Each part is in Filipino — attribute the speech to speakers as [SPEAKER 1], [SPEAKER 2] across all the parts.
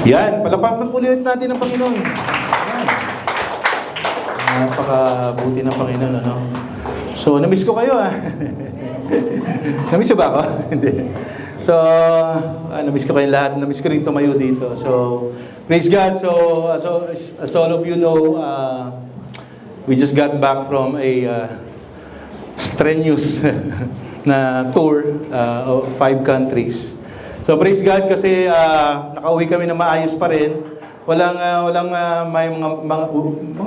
[SPEAKER 1] Yan, palapakan ulit natin ang Panginoon. Yan. Napakabuti ng Panginoon, ano? So, namiss ko kayo, ah. Namiss ko ba ako? Hindi. So, namiss ko kayong lahat. Namiss ko rin tumayo dito. So, praise God. So, as all of you know, we just got back from a strenuous na tour of 5 countries. So praise God kasi nakauwi kami na maayos pa rin. Walang may mga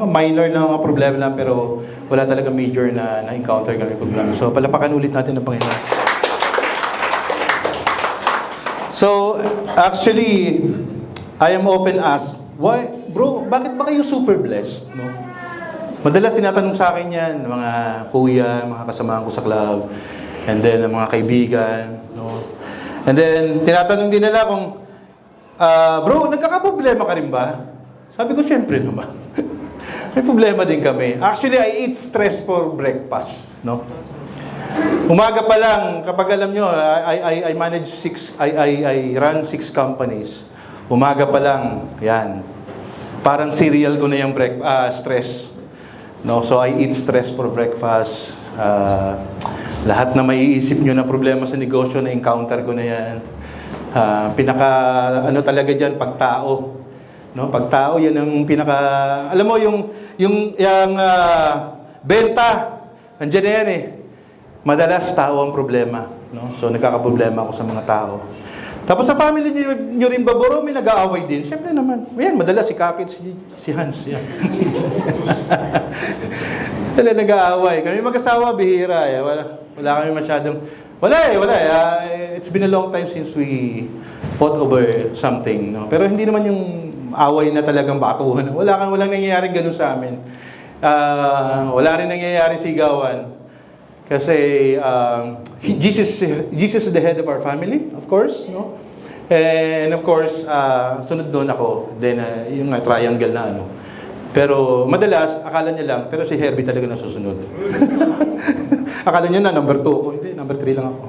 [SPEAKER 1] minor na mga problema lang, pero wala talaga major na encounter kami problema. So palapakan ulit natin ng Panginoon. So actually, I am often asked, why, bro, bakit ba kayo super blessed? No? Madalas tinatanong sa akin yan, mga kuya, mga kasamahan ko sa club, and then mga kaibigan, no? And then, tinatanong din nila kung, bro, nagkakaproblema ka rin ba? Sabi ko, syempre naman. May problema din kami. Actually, I eat stress for breakfast, no? Umaga pa lang, kapag alam nyo, I manage I run 6 companies. Umaga pa lang, yan. Parang cereal ko na yung stress. No? So, I eat stress for breakfast. Lahat na maiisip nyo na problema sa negosyo, na encounter ko na yan. Ano talaga dyan, pagtao. No? Pagtao, yan ang pinaka, alam mo, yung benta, andyan na yan eh. Madalas, tao ang problema. No? So, nagkakaproblema ako sa mga tao. Tapos sa family nyo rin ba, bro, may nag-aaway din? Siyempre naman. Yan, madalas si Kakit, si Hans. Yan. Sila nag-aaway. Kami mag-asawa, bihira. Eh. Wala kami masyadong... Wala eh. It's been a long time since we fought over something. No? Pero hindi naman yung away na talagang batuhan. Walang nangyayaring ganun sa amin. Wala rin nangyayaring sigawan. Kasi Jesus is the head of our family, of course. No? And of course, sunod doon ako. Then yung triangle na ano. Pero madalas, akala niya lang, pero si Herbie talaga nasusunod. Akala niya na, number 2 ako. Hindi, number 3 lang ako.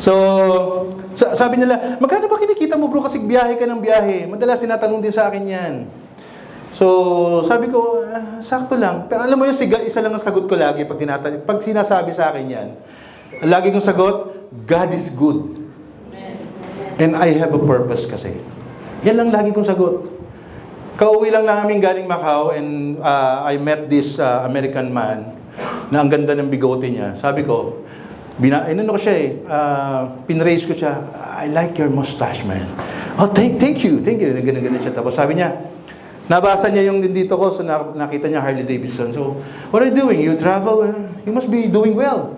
[SPEAKER 1] So, sabi nila, magkano ba kinikita mo bro kasi biyahe ka ng biyahe? Madalas tinatanong din sa akin yan. So, sabi ko, sakto lang. Pero alam mo yung isa lang ang sagot ko lagi pag sinasabi sa akin yan. Lagi kong sagot, God is good. And I have a purpose kasi. Yan lang lagi kong sagot. Kauwi lang namin galing Macau and I met this American man na ang ganda ng bigote niya. Sabi ko, inano ko siya eh, pinraise ko siya, I like your mustache, man. Oh, thank you. Ganun siya. Tapos sabi niya, nabasa niya yung dito ko, so nakita niya Harley Davidson. So, what are you doing? You travel? You must be doing well.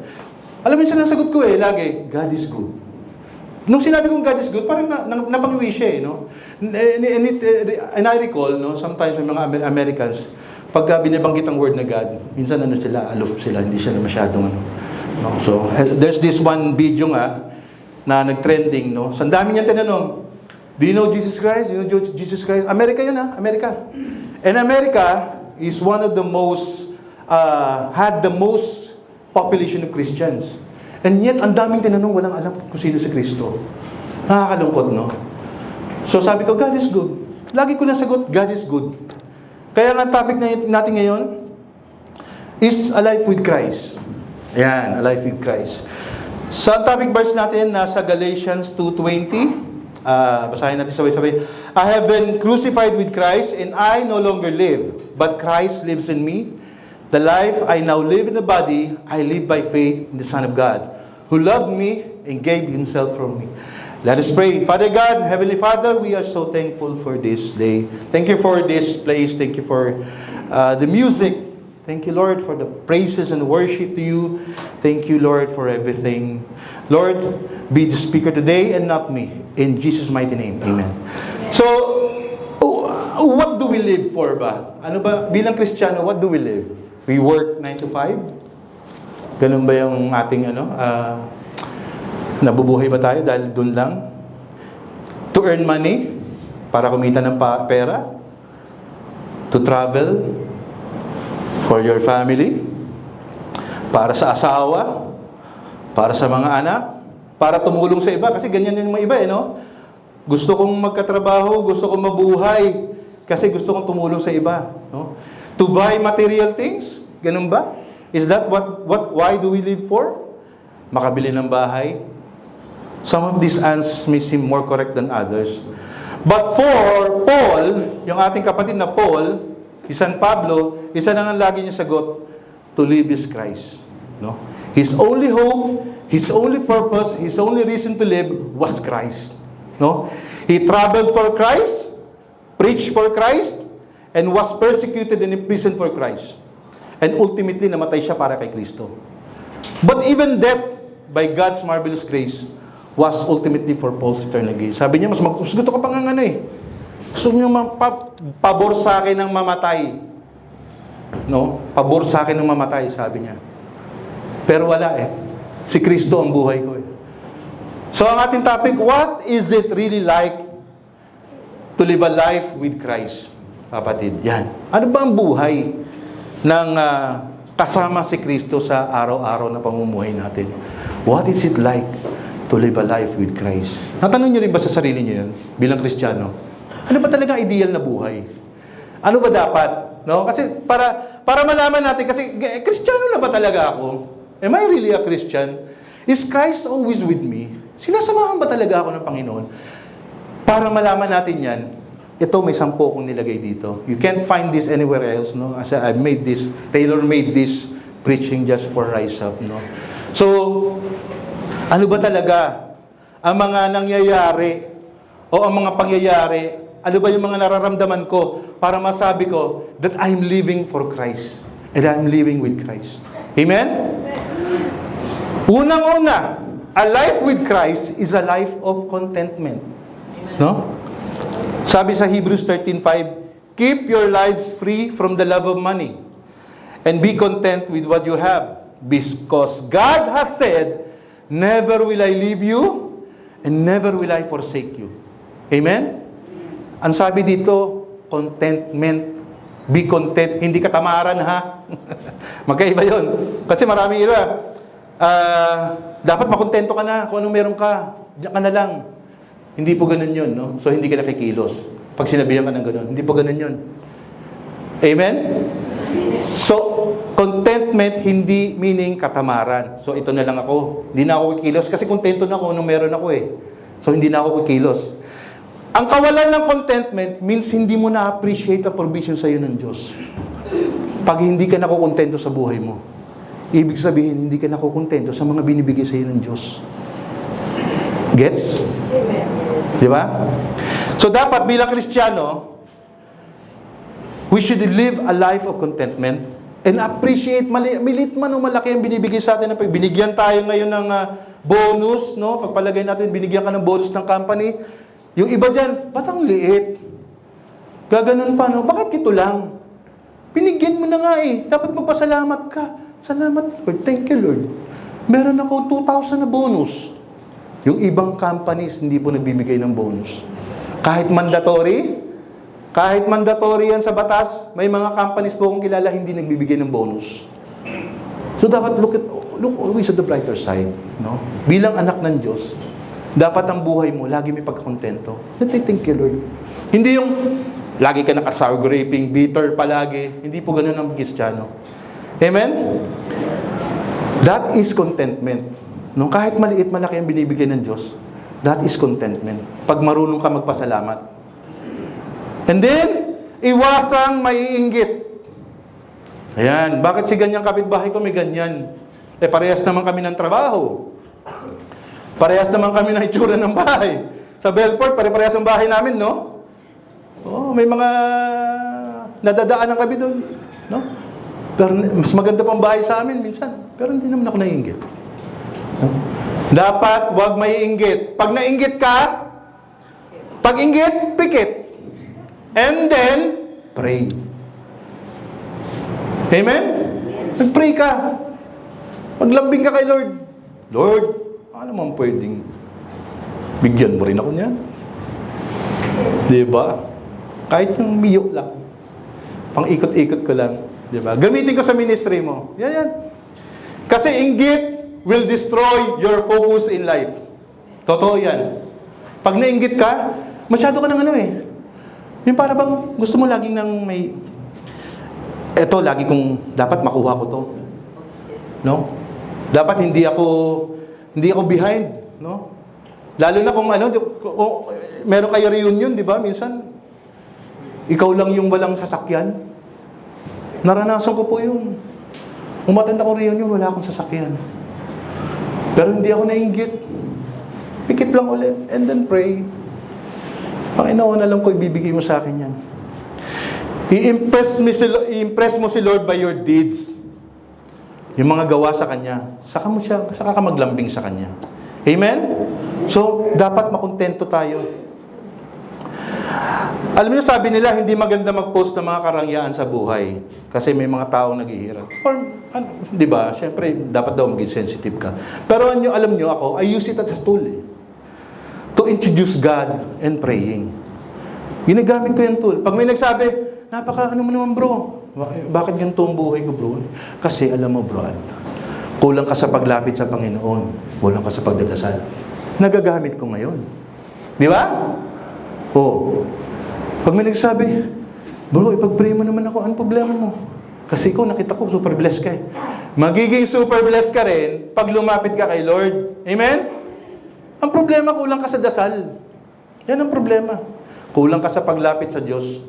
[SPEAKER 1] Alam mo yung sinasagot ko eh, lagi, God is good. Nung sinabi kong God is good, parang napangiwi siya eh, no? And I recall, no, sometimes may mga Americans, pagka binabanggit ang word na God, minsan ano sila, aloof sila, hindi sila masyadong ano. No? So, there's this one video nga, na nag-trending, no? So, ang dami niyang tinanong, do you know Jesus Christ? You know Jesus Christ? America yun ha, America. And America is one of the most, had the most population of Christians. And yet, ang daming tinanong, walang alam kung sino si Kristo. Nakakalungkot, no? So sabi ko, God is good. Lagi ko na sagot, God is good. Kaya nga topic natin ngayon is a life with Christ. Ayan, a life with Christ. Sa topic verse natin, nasa Galatians 2:20. Basahin natin sabay-sabay. I have been crucified with Christ, and I no longer live, but Christ lives in me. The life I now live in the body, I live by faith in the Son of God, who loved me and gave Himself for me. Let us pray. Father God, Heavenly Father, we are so thankful for this day. Thank you for this place. Thank you for the music. Thank you, Lord, for the praises and worship to you. Thank you, Lord, for everything. Lord, be the speaker today and not me. In Jesus' mighty name, amen. So, what do we live for ba? Ano ba? Bilang Kristiyano, what do we live? We work 9 to 5? Ganun ba yung ating nabubuhay ba tayo dahil doon lang? To earn money? Para kumita ng pera? To travel? For your family? Para sa asawa? Para sa mga anak? Para tumulong sa iba? Kasi ganyan yung mga iba no? Gusto kong magkatrabaho, gusto kong mabuhay, kasi gusto kong tumulong sa iba. No? To buy material things, ganun ba? Is that why do we live for? Makabili ng bahay? Some of these answers may seem more correct than others. But for Paul, yung ating kapatid na Paul, San Pablo, isa na nga lagi niya sagot, to live is Christ. No? His only hope, his only purpose, his only reason to live was Christ. No? He traveled for Christ, preached for Christ, and was persecuted and imprisoned for Christ. And ultimately, namatay siya para kay Kristo. But even death, by God's marvelous grace, was ultimately for Paul's eternal gain. Sabi niya, mas gusto ko pang ano eh. Gusto niyo pabor sa akin ng mamatay. No? Pabor sa akin ng mamatay, sabi niya. Pero wala eh. Si Kristo ang buhay ko eh. So ang ating topic, what is it really like to live a life with Christ? Kapatid, yan. Ano ba ang buhay ng kasama si Kristo sa araw-araw na pamumuhay natin? What is it like to live a life with Christ? Natanong niyo rin ba sa sarili niyo yun, bilang Kristiyano? Ano ba talaga ang ideal na buhay? Ano ba dapat? No? Kasi para malaman natin, kasi Kristiyano na ba talaga ako? Am I really a Christian? Is Christ always with me? Sinasamahan ba talaga ako ng Panginoon? Para malaman natin yan, ito may 10 kong nilagay dito. You can't find this anywhere else, no? As I made this, tailor-made this preaching just for Rise Up, no? So, ano ba talaga ang mga nangyayari o ang mga pangyayari? Ano ba yung mga nararamdaman ko para masabi ko that I'm living for Christ and I'm living with Christ? Amen? Unang-una, a life with Christ is a life of contentment. No? Sabi sa Hebrews 13:5, keep your lives free from the love of money and be content with what you have, because God has said, never will I leave you and never will I forsake you. Amen? Ang sabi dito, contentment. Be content. Hindi katamaran, ha? Magkaiba yun. Kasi maraming iba, dapat makontento ka na kung anong meron ka. Diyan ka na lang. Hindi po ganun yun, no? So, hindi ka nakikilos. Pag sinabihan ka ng ganun, hindi po ganun yun. Amen? So, contentment, hindi meaning katamaran. So, ito na lang ako. Hindi na ako kikilos kasi kontento na ako nung meron ako eh. So, hindi na ako kikilos. Ang kawalan ng contentment means hindi mo na-appreciate ang provision sa iyo ng Diyos. Pag hindi ka nakukontento sa buhay mo, ibig sabihin, hindi ka nakukontento sa mga binibigay sa iyo ng Diyos. Gets? Di ba? So, dapat bilang Kristiyano, we should live a life of contentment and appreciate, maliit man o malaki ang binibigay sa atin. Binigyan tayo ngayon ng bonus, no? Pagpalagay natin, binigyan ka ng bonus ng company. Yung iba dyan, ba't ang liit? Gaganon pa, no? Bakit ito lang? Binigyan mo na nga eh. Dapat magpasalamat ka. Salamat, Lord. Thank you, Lord. Meron ako 2,000 na bonus. Yung ibang companies, hindi po nagbibigay ng bonus. Kahit mandatory yan sa batas, may mga companies po kung kilala hindi nagbibigay ng bonus. So dapat look always at the brighter side, no? Bilang anak ng Diyos, dapat ang buhay mo lagi may pagkontento. Thank you, Lord. Hindi yung lagi ka naka-sour graping, bitter palagi. Hindi po ganoon ang Kristiyano. Amen? That is contentment. No, kahit maliit malaki ang binibigay ng Diyos, that is contentment. Pag marunong ka magpasalamat. And then, iwasang maiinggit. Ayan, bakit si ganyang kapitbahay ko may ganyan? Eh, parehas naman kami ng trabaho. Parehas naman kami ng itsura ng bahay. Sa Belfort, pare-parehas ang bahay namin, no? Oh, may mga nadadaanan kami doon, no? Pero mas maganda pang bahay sa amin minsan. Pero hindi naman ako naiinggit. Dapat wag maiinggit. Pag nainggit ka, pag inggit, pikit. And then, pray. Amen? Nag-pray ka. Maglambing ka kay Lord. Lord, ano man pwedeng bigyan mo rin ako niyan? Diba? Kahit yung miyo lang. Pang ikot-ikot ko lang. Diba? Gamitin ko sa ministry mo. Yan. Kasi inggit will destroy your focus in life. Totoo yan. Pag nainggit ka, masyado ka ng ano eh. Yung para bang gusto mo laging nang may, eto, lagi kong, dapat makuha ko to. No? Dapat hindi ako behind. No? Lalo na kung ano, kung meron kayo reunion, di ba? Minsan, ikaw lang yung walang sasakyan. Naranasan ko po yun. Umatend ako reunion, wala akong sasakyan. Pero hindi ako nainggit. Pikit lang ulit, and then pray. Panginoon, alam ko, ibibigay mo sa akin yan. I-impress mo si Lord by your deeds. Yung mga gawa sa Kanya. Saka ka maglambing sa Kanya. Amen? So, dapat makontento tayo. Alam niyo, sabi nila, hindi maganda mag-post ng mga karangyaan sa buhay. Kasi may mga taong naghihirap. Or, di ba? Siyempre, dapat daw maging sensitive ka. Pero alam niyo ako, I use it as a tool to introduce God and praying. Ginagamit ko yung tool. Pag may nagsabi, ano mo naman bro? Bakit ganito ang buhay ko bro? Kasi alam mo bro, kulang ka sa paglapit sa Panginoon. Kulang ka sa pagdadasal. Nagagamit ko ngayon. Di ba? Oo. Pag may nagsabi, bro, ipag-pray mo naman ako, ano problema mo? Kasi ikaw, nakita ko, super blessed ka eh. Magiging super blessed ka rin pag lumapit ka kay Lord. Amen? Ang problema, kulang ka sa dasal. Yan ang problema. Kulang ka sa paglapit sa Diyos.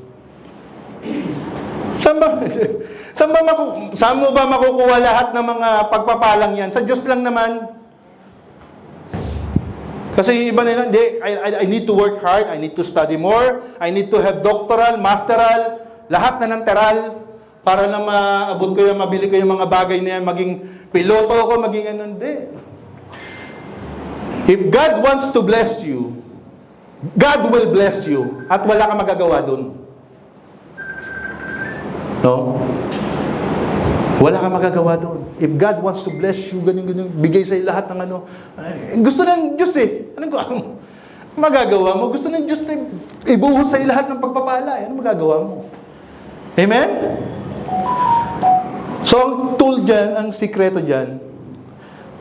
[SPEAKER 1] Saan mo ba makukuha lahat ng mga pagpapalang yan? Sa Diyos lang naman. Kasi iba nila, hindi, I need to work hard, I need to study more, I need to have doctoral, masteral, lahat na ng teral, para na maabot ko yung, mabili ko yung mga bagay na yan, maging piloto ko, maging ano, hindi. If God wants to bless you, God will bless you, at wala kang magagawa dun. No? Wala kang magagawa doon. If God wants to bless you, ganyan, bigay sa'yo lahat ng ano. Gusto ng Diyos eh. Anong magagawa mo? Gusto ng Diyos na ibuhos sa'yo lahat ng pagpapala. Ano magagawa mo? Amen? So, ang tool dyan, ang sikreto dyan,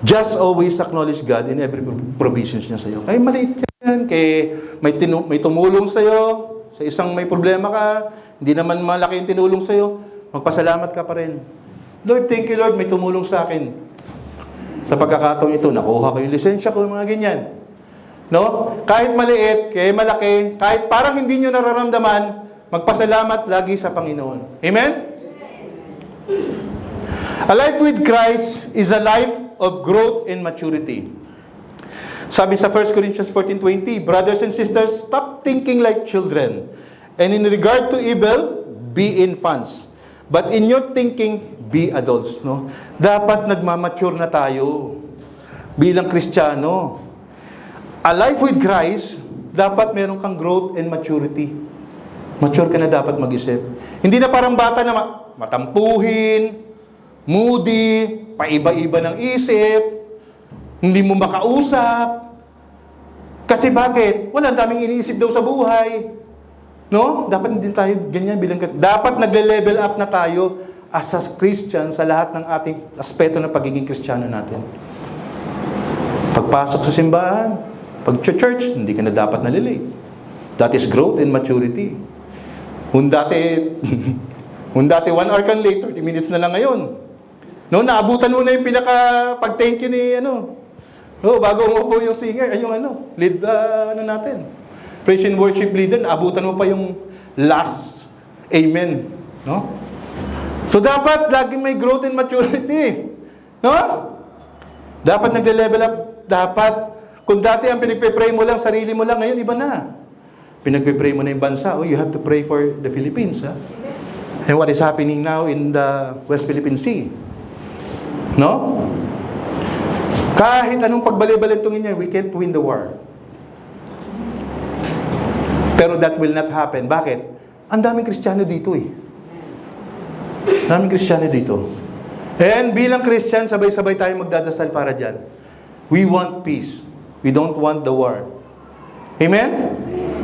[SPEAKER 1] just always acknowledge God in every provisions niya sa'yo. Kaya maliit yan, kaya may tumulong sa'yo, sa isang may problema ka, hindi naman malaki yung tinulong sa'yo, magpasalamat ka pa rin. Lord, thank you Lord, may tumulong sa akin. Sa pagkakataong ito, nakuha ko yung lisensya ko, mga ganyan. No? Kahit maliit, kahit malaki, kahit parang hindi nyo nararamdaman, magpasalamat lagi sa Panginoon. Amen? A life with Christ is a life of growth and maturity. Sabi sa 1 Corinthians 14:20, brothers and sisters, stop thinking like children. And in regard to evil, be infants. But in your thinking, be adults. No? Dapat nagmamature na tayo bilang Kristiyano. A life with Christ, dapat meron kang growth and maturity. Mature ka na dapat mag-isip. Hindi na parang bata na matampuhin, moody, paiba-iba ng isip, hindi mo makausap. Kasi bakit? Wala, daming iniisip daw sa buhay. No? Dapat hindi tayo ganyan bilang dapat nagle-level up na tayo as a Christian sa lahat ng ating aspeto ng pagiging Kristiyano natin. Pagpasok sa simbahan, pag-church, hindi ka na dapat nalilate. That is growth and maturity. Kung dati 1 hour kang late, 30 minutes na lang ngayon. No, naabutan mo na yung pag-thank you ni bago mo po yung singer, lead natin. Praise and worship leader, naabutan mo pa yung last amen, no? So dapat laging may growth and maturity, no? Dapat nagle-level up, dapat kung dati ang pinagpe-pray mo lang sarili mo lang, ngayon iba na. Pinagpe-pray mo na yung bansa, you have to pray for the Philippines, ha? And what is happening now in the West Philippine Sea? No? Kahit anong pagbali-balintungin niya, we can't win the war. Pero that will not happen. Bakit? Ang daming Kristiyano dito eh. Daming Kristiyano dito. And bilang Christian, sabay-sabay tayo magdadasal para dyan. We want peace. We don't want the war. Amen?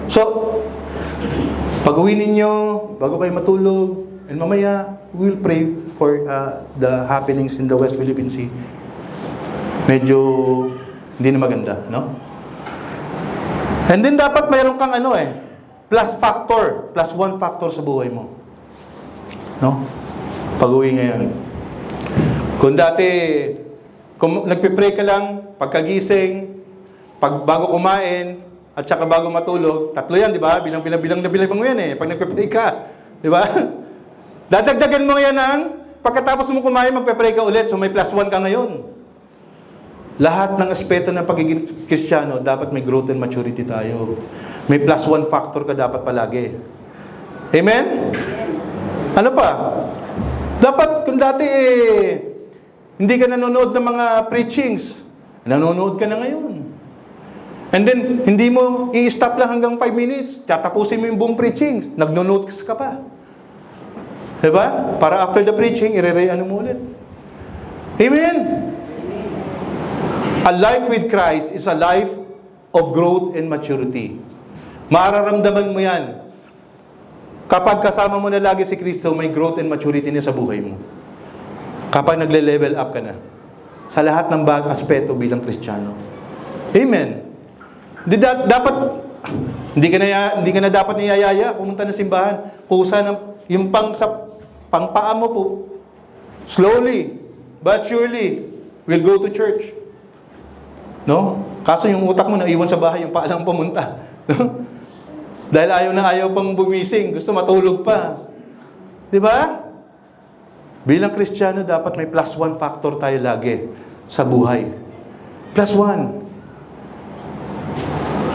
[SPEAKER 1] So, pag-uwi ninyo, bago kayo matulog, and mamaya, we'll pray for the happenings in the West Philippine Sea. Medyo hindi na maganda, no? And then dapat mayroon kang plus factor, plus one factor sa buhay mo. No? Pag-uwi ngayon. Kung dati, kung nagpipray ka lang, pagkagising, bago kumain, at saka bago matulog, tatlo yan, di ba? Bilang mo yan Pag nagpipray ka, di ba? Dadagdagan mo yan pagkatapos mo kumain, magpipray ka ulit, so may plus one ka ngayon. Lahat ng aspeto ng pagiging Kristiyano, dapat may growth and maturity tayo. May plus one factor ka dapat palagi. Amen? Ano pa? Dapat, kung dati hindi ka nanonood ng mga preachings, nanonood ka na ngayon. And then, hindi mo i-stop lang hanggang 5 minutes, tatapusin mo yung buong preachings, nagno-notes ka pa. Diba? Para after the preaching, mo ulit. Amen? A life with Christ is a life of growth and maturity. Mararamdaman mo yan. Kapag kasama mo na lagi si Kristo, may growth and maturity niya sa buhay mo. Kapag nagle-level up ka na. Sa lahat ng aspeto bilang Kristiyano. Amen. Hindi ka na dapat niyayaya, pumunta ng simbahan. Kusa yung pangpaa mo po, slowly, but surely, will go to church. No? Kaso yung utak mo naiwan sa bahay, yung paa lang pumunta. No? Dahil ayaw pang bumising, gusto matulog pa. Di ba? Bilang Kristiyano, dapat may plus one factor tayo lagi sa buhay. Plus one.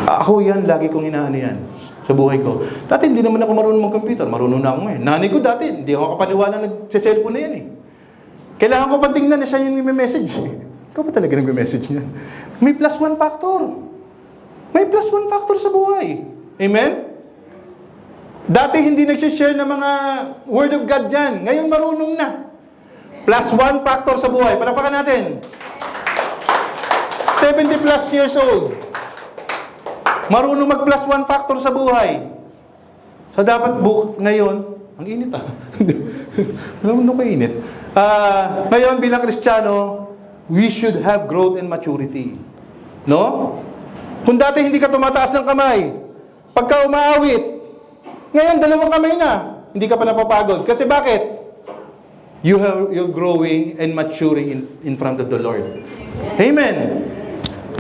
[SPEAKER 1] Ako yan, lagi kong inaano yan sa buhay ko. Dati hindi naman ako marunong mag-computer, marunong na ako ngayon. Nanay ko dati, hindi ako kapaniwala nag-cellphone na yan Kailangan ko pa tingnan na siya yung may-message. Ikaw pa talaga nag-message niya. May plus one factor. May plus one factor sa buhay. Amen? Dati hindi nagsishare ng mga Word of God dyan. Ngayon marunong na. Plus one factor sa buhay. Palapakan natin. 70 plus years old. Marunong mag-plus one factor sa buhay. So dapat ngayon, ang init Alam mo kainit. Ngayon bilang Kristiyano, we should have growth and maturity. No? Kung dati hindi ka tumataas ng kamay, pagka umaawit, ngayon dalawang kamay na, hindi ka pa napapagod. Kasi bakit? You're growing and maturing in front of the Lord. Amen.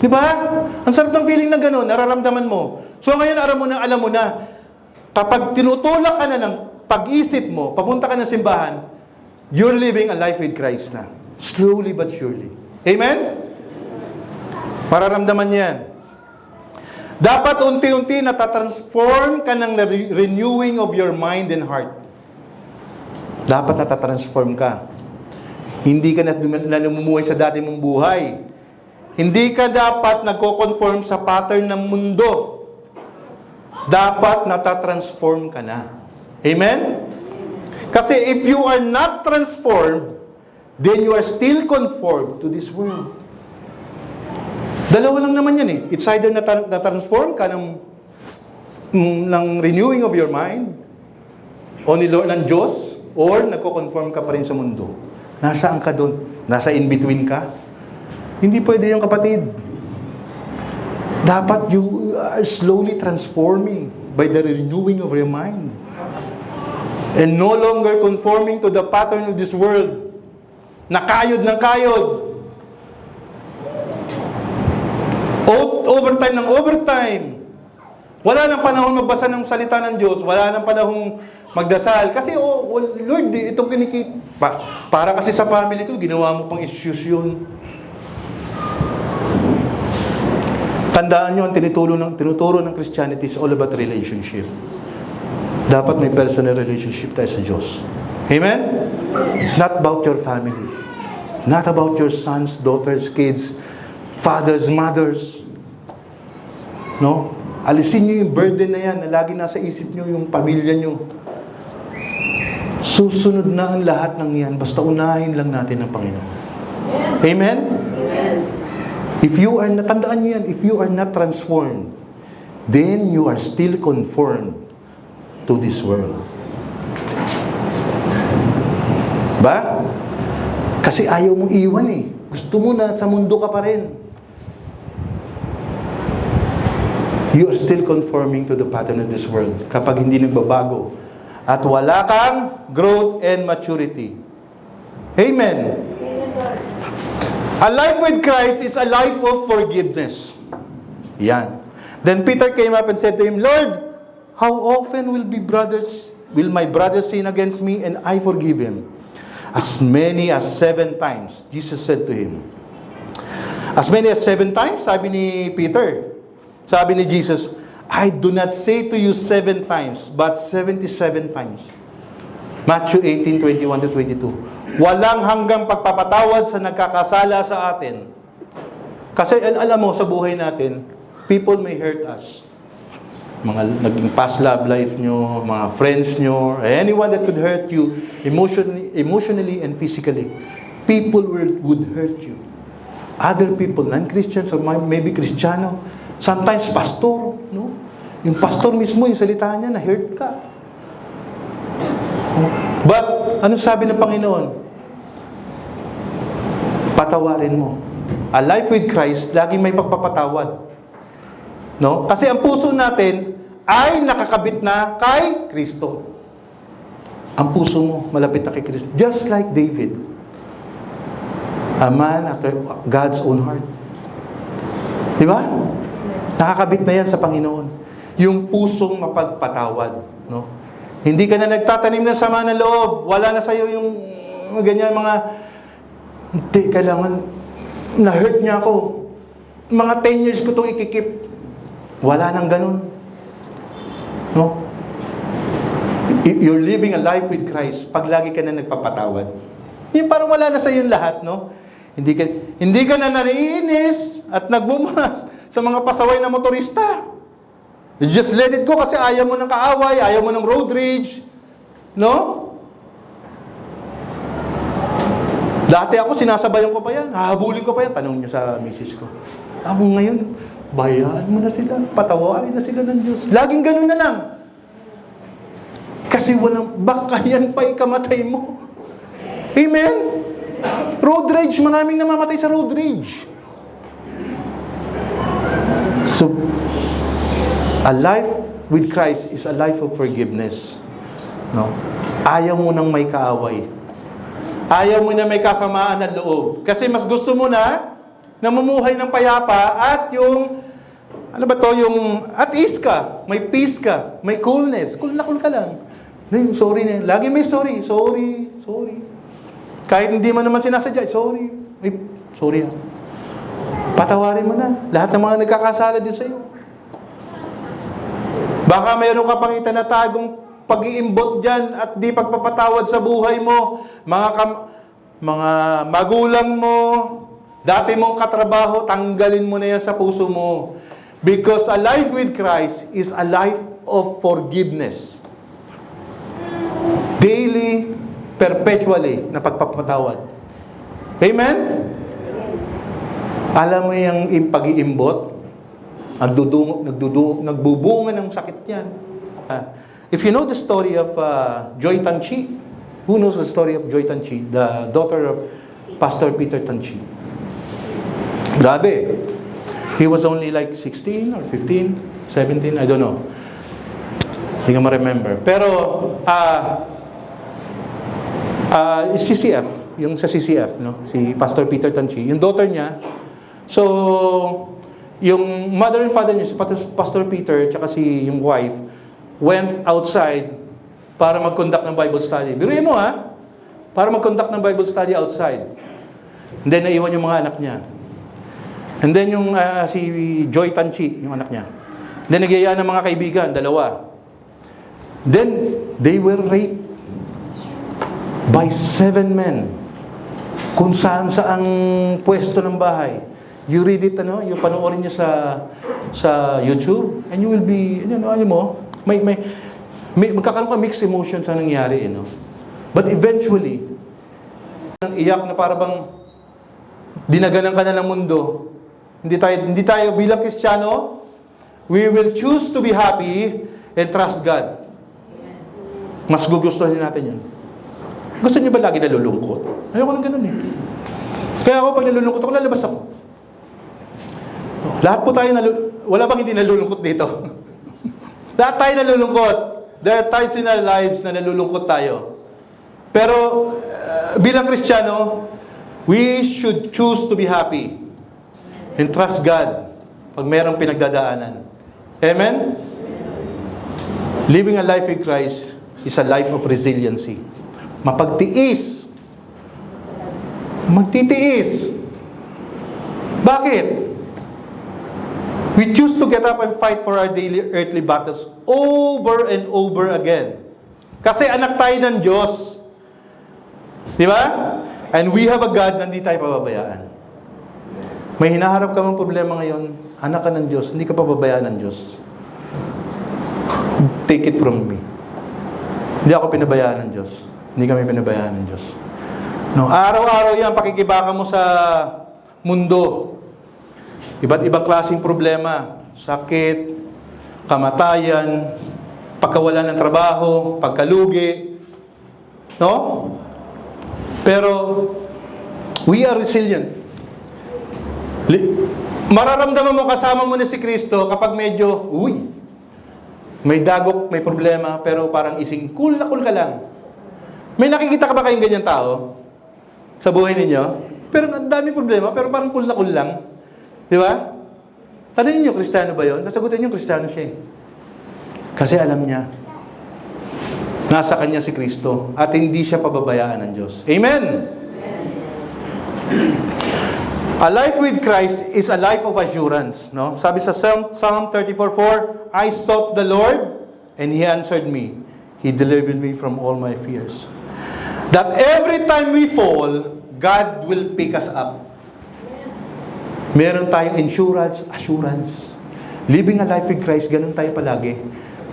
[SPEAKER 1] Di ba? Ang sarap ng feeling na gano'n, nararamdaman mo. So ngayon, alam mo na, kapag tinutulak ka na ng pag-isip mo, papunta ka ng simbahan, you're living a life with Christ na. Slowly but surely. Amen? Mararamdaman yan. Dapat unti-unti natatransform ka ng renewing of your mind and heart. Dapat natatransform ka. Hindi ka na namumuhay sa dati mong buhay. Hindi ka dapat nagko-conform sa pattern ng mundo. Dapat natatransform ka na. Amen? Kasi if you are not transformed, then you are still conformed to this world. Dalawa lang naman yan It's either na-transform ka ng renewing of your mind o ni Lord ng Diyos, or nagko-conform ka pa rin sa mundo. Nasaan ka doon? Nasa in-between ka? Hindi pwede yung kapatid. Dapat you are slowly transforming by the renewing of your mind. And no longer conforming to the pattern of this world. Nakayod ng kayod. Overtime ng overtime. Wala nang panahon magbasa ng salita ng Diyos. Wala nang panahong magdasal. Kasi, Lord, itong kinikita. Para kasi sa family ko, ginawa mo pang issues yun. Tandaan nyo, ang tinuturo ng Christianity is all about relationship. Dapat may personal relationship tayo sa Diyos. Amen? It's not about your family. It's not about your sons, daughters, kids, fathers, mothers. No? Alisin nyo yung burden na yan na lagi nasa isip nyo, yung pamilya nyo. Susunod na ang lahat ng yan, basta unahin lang natin ang Panginoon. Amen? If you are, natandaan nyo yan, if you are not transformed, then you are still conformed to this world. Ba? Kasi ayaw mong iwan Gusto mo na sa mundo ka pa rin. you are still conforming to the pattern of this world kapag hindi nagbabago at wala kang growth and maturity. Amen. A life with Christ is a life of forgiveness. Yan. Then Peter came up and said to him, Lord, how often will my brothers sin against me and I forgive him? As many as 7 times. Jesus said to him. As many as 7 times? Sabi ni Peter. Sabi ni Jesus, I do not say to you 7 times, but 77 times. Matthew 18:21-22. Walang hanggang pagpapatawad sa nagkakasala sa atin. Kasi alam mo, sa buhay natin, people may hurt us. Mga naging past love life nyo, mga friends nyo, anyone that could hurt you emotionally and physically. People would hurt you. Other people, non-Christians or maybe Kristiyano, sometimes pastor, no? Yung pastor mismo, yung salita niya, na-hurt ka. But, ano sabi ng Panginoon? Patawarin mo. A life with Christ, laging may pagpapatawad. No? Kasi ang puso natin ay nakakabit na kay Kristo. Ang puso mo malapit na kay Kristo. Just like David. A man after God's own heart. Di ba? Nakakabit na yan sa Panginoon. Yung pusong mapagpatawad. No? Hindi ka na nagtatanim ng sama ng loob. Wala na sa'yo yung ganyan mga, hindi, kailangan, na-hurt niya ako. Mga 10 years ko itong ikikip. Wala nang ganun. No? You're living a life with Christ pag lagi ka na nagpapatawad. Yung parang wala na sa'yo yung lahat, no? Hindi ka na naiinis at nagmumas sa mga pasaway na motorista. You just let it go kasi ayaw mo ng kaaway, ayaw mo ng road rage. No? Dati ako, sinasabayan ko pa yan. Hahabulin ko pa yan. Tanong nyo sa misis ko. Ako ngayon, bayaan mo na sila. Patawarin na sila ng Diyos. Laging ganun na lang. Kasi baka yan pa ikamatay mo. Amen? Road rage, maraming namamatay sa road rage. So, a life with Christ is a life of forgiveness. No? Ayaw mo nang may kaaway. Ayaw mo na may kasamaan ng loob. Kasi mas gusto mo na namumuhay ng payapa at yung, ano ba to, yung at ease ka, may peace ka, may coolness. Cool na cool ka lang. Sorry na. Lagi may sorry. Sorry. Kahit hindi mo naman sinasadya, sorry. Sorry. Patawarin mo na. Lahat ng mga nagkakasala din sa'yo. Baka mayroon ka pang itinatagong pag-iimbot dyan at di pagpapatawad sa buhay mo. Mga magulang mo, dati mong katrabaho, tanggalin mo na yan sa puso mo. Because a life with Christ is a life of forgiveness. Daily, perpetually, na pagpapatawad. Amen? Alam mo yung pag-iimbot? Nagbubunga ng sakit yan. If you know the story of Joy Tanchi, who knows the story of Joy Tanchi, the daughter of Pastor Peter Tanchi? Grabe. He was only like 16 or 15, 17, I don't know. Hindi ko ma-remember. Pero, CCF, yung sa CCF, no? Si Pastor Peter Tanchi, yung daughter niya, so, yung mother and father niya, si Pastor Peter, tsaka yung wife, went outside para mag-conduct ng Bible study. Biruin mo para mag-conduct ng Bible study outside. And then, naiwan yung mga anak niya. And then, yung si Joy Tanchi, yung anak niya. Then, nagyayaan ng mga kaibigan, 2. Then, they were raped by 7 men. Kung saan-saang pwesto ng bahay. You read it, yung panoorin niyo sa YouTube, and you will be, alam mo, magkakaroon ka mixed emotions sa nangyari, But eventually, iyak na para bang dinaganan ka na ng mundo. Hindi tayo bilang Kristiyano, we will choose to be happy and trust God. Mas gugustuhan natin yun. Gusto niyo ba lagi nalulungkot? Ayoko ng ganun Kaya ako, pag nalulungkot ako, lalabas ako. Lahat po tayo, wala bang hindi nalulungkot dito? Lahat tayo nalulungkot. There are times in our lives na nalulungkot tayo. Pero bilang Kristiyano, we should choose to be happy and trust God pag mayroong pinagdadaanan. Amen? Living a life in Christ is a life of resiliency. Mapagtiis. Magtitiis. Bakit? We choose to get up and fight for our daily earthly battles over and over again. Kasi anak tayo ng Diyos. Di ba? And we have a God na hindi tayo pababayaan. May hinaharap ka mang problema ngayon, anak ka ng Diyos, hindi ka pababayaan ng Diyos. Take it from me. Hindi ako pinabayaan ng Diyos. Hindi kami pinabayaan ng Diyos. No, araw-araw yan, pakikibaka mo sa mundo. Iba't ibang klaseng problema. Sakit, kamatayan, pagkawalan ng trabaho, pagkalugi. No? Pero, we are resilient. Mararamdaman mo kasama mo na si Kristo kapag medyo, may dagok, may problema, pero parang ising, cool na cool ka lang. May nakikita ka ba kayong ganyan tao? Sa buhay ninyo? Pero ang dami problema, pero parang cool na cool lang. Di ba? Tanungin niyo, Kristiyano ba yun? Nasagutin niyo, Kristiyano siya. Kasi alam niya, nasa kanya si Kristo at hindi siya pababayaan ng Diyos. Amen? A life with Christ is a life of assurance. No? Sabi sa Psalm 34:4, I sought the Lord and He answered me. He delivered me from all my fears. That every time we fall, God will pick us up. Meron tayong assurance. Living a life with Christ, ganun tayo palagi.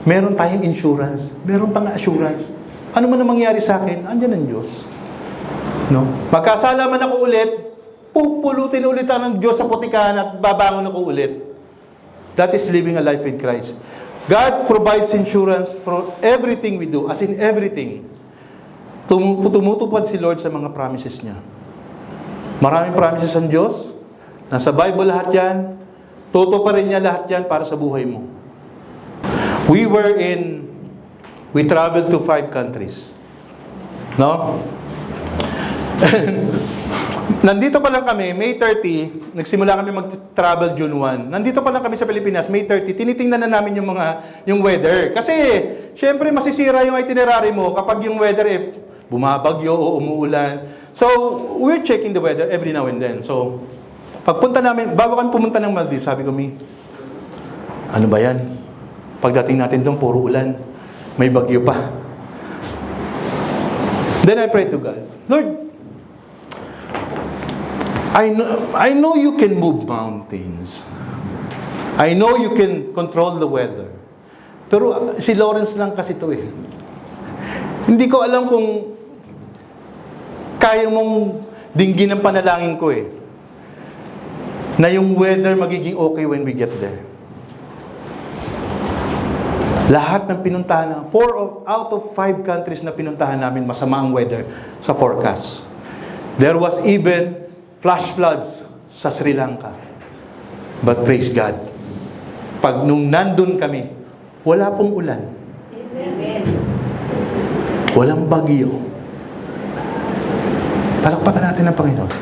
[SPEAKER 1] Meron tayong insurance. Meron tayong assurance. Ano man ang mangyari sa akin, andyan ang Diyos. No? Magkasala man ako ulit, pupulutin ulit ng Diyos sa putikan at babangon ako ulit. That is living a life with Christ. God provides insurance for everything we do, as in everything. Tumutupad si Lord sa mga promises niya. Maraming promises ang Diyos. Nasa Bible lahat yan. Tutuparin niya lahat yan para sa buhay mo. We traveled to 5 countries. No? Nandito pa lang kami, May 30, nagsimula kami mag-travel June 1. Nandito pa lang kami sa Pilipinas, May 30, tinitingnan na namin yung weather. Kasi, syempre masisira yung itinerary mo kapag yung weather bumabagyo o umuulan. So, we're checking the weather every now and then. So, pagpunta namin, bago kami pumunta ng Maldives, sabi ko, ano ba yan? Pagdating natin doon, puro ulan. May bagyo pa. Then I prayed to God, Lord, I know you can move mountains. I know you can control the weather. Pero si Lawrence lang kasi ito eh. Hindi ko alam kung kaya mong dinggin ang panalangin ko eh. Na yung weather magiging okay when we get there. Lahat ng pinuntahan, 4 out of 5 countries na pinuntahan namin, masama ang weather sa forecast. There was even flash floods sa Sri Lanka. But praise God. Pag nung nandun kami, wala pong ulan.
[SPEAKER 2] Amen.
[SPEAKER 1] Walang bagyo. Palakpakan natin ang Panginoon.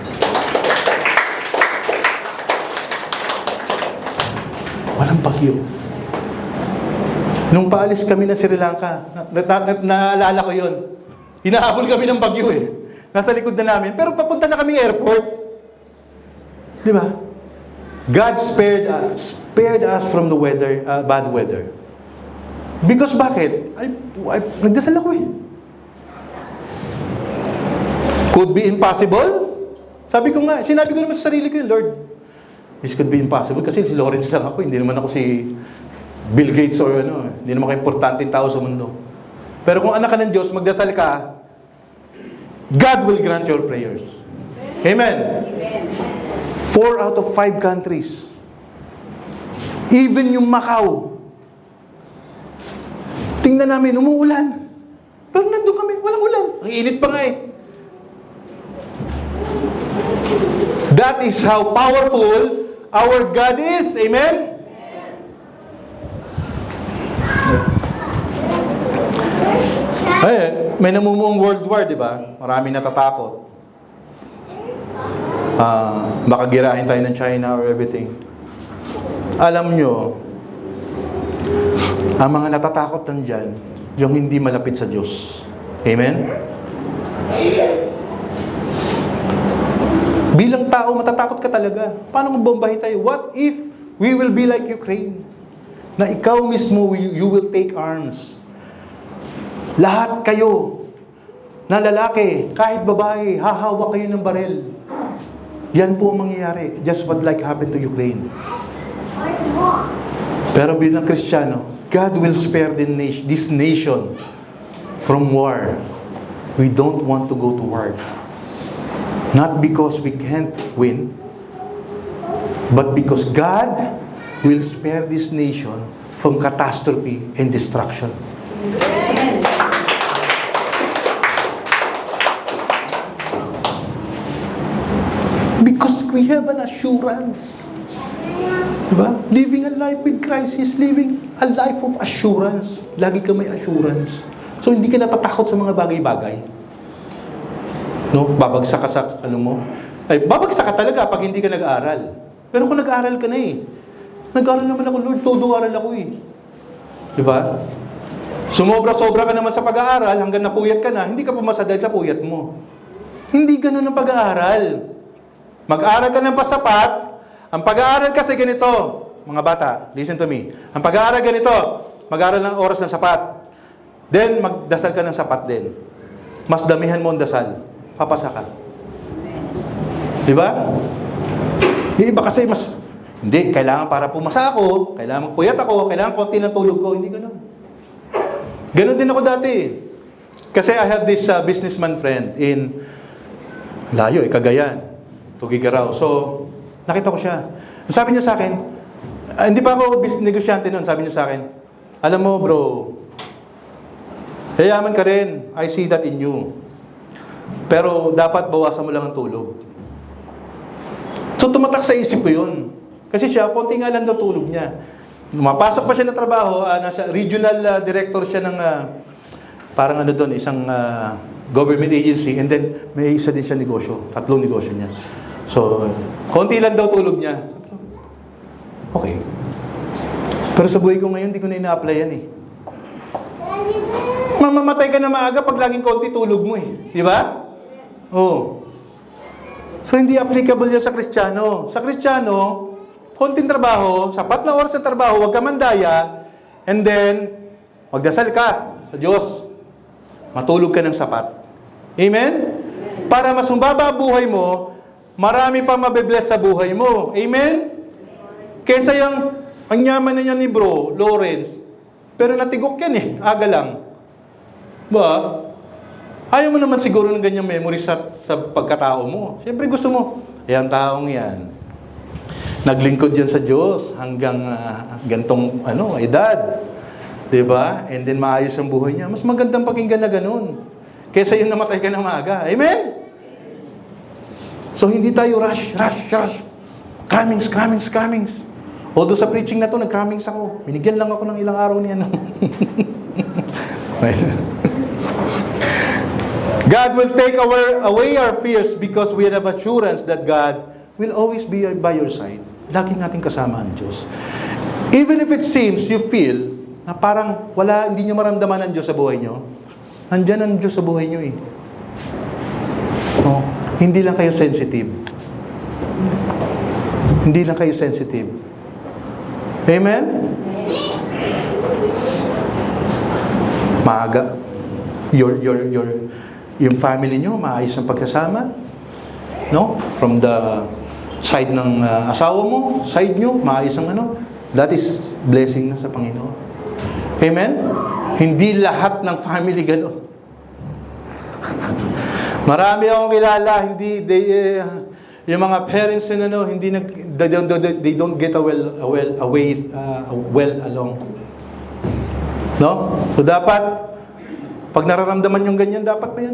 [SPEAKER 1] Walang bagyo. Nung paalis kami ng Sri Lanka, naalala ko yun. Hinahabol kami ng bagyo eh. Nasa likod na namin. Pero papunta na kami airport. Di ba? God spared us from the weather, bad weather. Because bakit? Nagdasal ako eh. Could be impossible? Sinabi ko naman sa sarili ko yun, Lord, this could be impossible kasi si Lawrence lang ako, hindi naman ako si Bill Gates or hindi naman ako importanteng tao sa mundo. Pero kung anak ka ng Diyos, magdasal ka, God will grant your prayers. Amen. 4 out of 5 countries. Even yung Macau. Tingnan namin, umuulan. Pero nandun kami, walang ulan. Ang init pa nga eh. That is how powerful our God is. Amen? May namumuong world war, di ba? Marami natatakot. Baka girahin tayo ng China or everything. Alam nyo, ang mga natatakot nandyan, yung hindi malapit sa Diyos. Amen? Bilang tao, matatakot ka talaga. Paano kung bombahin tayo? What if we will be like Ukraine? Na ikaw mismo, you will take arms. Lahat kayo, na lalaki, kahit babae, hahawak kayo ng barel. Yan po ang mangyayari. Just what like happened to Ukraine. Pero bilang Kristiyano, God will spare this nation from war. We don't want to go to war. Not because we can't win, but because God will spare this nation from catastrophe and destruction. Because we have an assurance. Diba? Living a life with Christ is living a life of assurance. Lagi ka may assurance. So, hindi ka natatakot sa mga bagay-bagay. No? Babagsak ka sa, babagsak ka talaga pag hindi ka nag-aaral. Pero kung nag-aaral ka na nag-aaral naman ako, Lord, todo aral ako Diba? Sumobra-sobra ka naman sa pag-aaral, hanggang napuyat ka na, hindi ka pumasa dahil sa puyat mo. Hindi ganun ang pag-aaral. Mag-aaral ka ng pasapat. Ang pag-aaral kasi ganito, mga bata, listen to me. Ang pag-aaral ganito, mag-aaral ng oras ng sapat. Then, magdasal ka ng sapat din. Mas damihan mo ang dasal. Papasa ka. Diba? Yung iba kasi hindi, kailangan para pumasa ako, kailangan magpuyat ako, kailangan konti ng tulog ko. Hindi ganun. Ganun din ako dati. Kasi I have this businessman friend in Layo, Cagayan, Tugigaraw. So, nakita ko siya. Sabi niya sa akin, hindi pa ako negosyante noon, sabi niya sa akin, alam mo bro, yayaman ka rin, I see that in you. Pero dapat bawasan mo lang ang tulog. So tumatak sa isip ko yun. Kasi siya, konti nga lang daw tulog niya. Mapasok pa siya ng trabaho, nasa regional director siya ng, parang isang government agency, and then may isa din siya negosyo, 3 negosyo niya. So, konti lang daw tulog niya. Okay. Pero sa buhay ko ngayon, hindi ko na ina-apply yan Mamamatay ka na maaga pag laging konti tulog mo Di ba? Oo. So, hindi applicable yan sa Kristiyano. Sa Kristiyano, konting trabaho, sapat na oras ng trabaho, huwag ka mandaya, and then, magdasal ka sa Diyos. Matulog ka ng sapat. Amen? Para mas mababa buhay mo, marami pa mabibless sa buhay mo. Amen? Kesa ang yaman na niya ni Bro Lawrence, pero natigok yan aga lang. Ba? Ayaw mo naman siguro ng ganyang memory sa pagkatao mo. Siyempre gusto mo, ang taong yan, naglingkod yan sa Diyos hanggang gantong edad. Diba? And then maayos ang buhay niya. Mas magandang pakinggan na ganun. Kesa yung namatay ka na maaga. Amen? So, hindi tayo rush. Crammings. Although sa preaching na to, nag-crammings ako. Binigyan lang ako ng ilang araw niya. God will take away our fears because we have assurance that God will always be by your side. Laging natin kasama ang Diyos. Even if it seems, you feel, na parang hindi nyo maramdaman ang Diyos sa buhay nyo, andyan ang Diyos sa buhay nyo Hindi lang kayo sensitive. Hindi lang kayo sensitive. Amen? Maaga. Yung family nyo, maayos ang pagkasama. No? From the side ng asawa mo, side nyo, maayos ang That is blessing na sa Panginoon. Amen? Hindi lahat ng family gano'n. Marami akong kilala, yung mga parents na they don't get well along. No? So dapat, pag nararamdaman yung ganyan, dapat may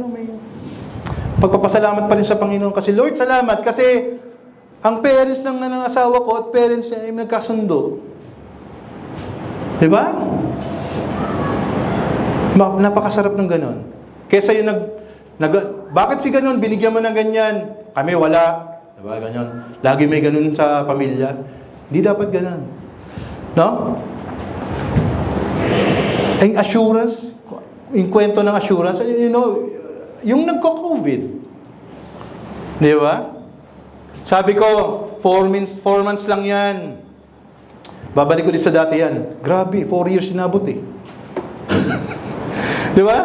[SPEAKER 1] pagpapasalamat pa rin sa Panginoon. Kasi Lord, salamat. Kasi ang parents ng asawa ko at parents niya ay nagkasundo. Diba? Napakasarap ng ganon. Kesa yung bakit si ganon, binigyan mo ng ganyan, kami wala. Diba, ganon. Lagi may ganon sa pamilya. Hindi dapat ganon. No? Ang assurance, yung kwento ng assurance, yung nagko-COVID. Di ba? Sabi ko, 4 months lang yan. Babalik ko din sa dati yan. Grabe, 4 years sinabot eh. Di ba?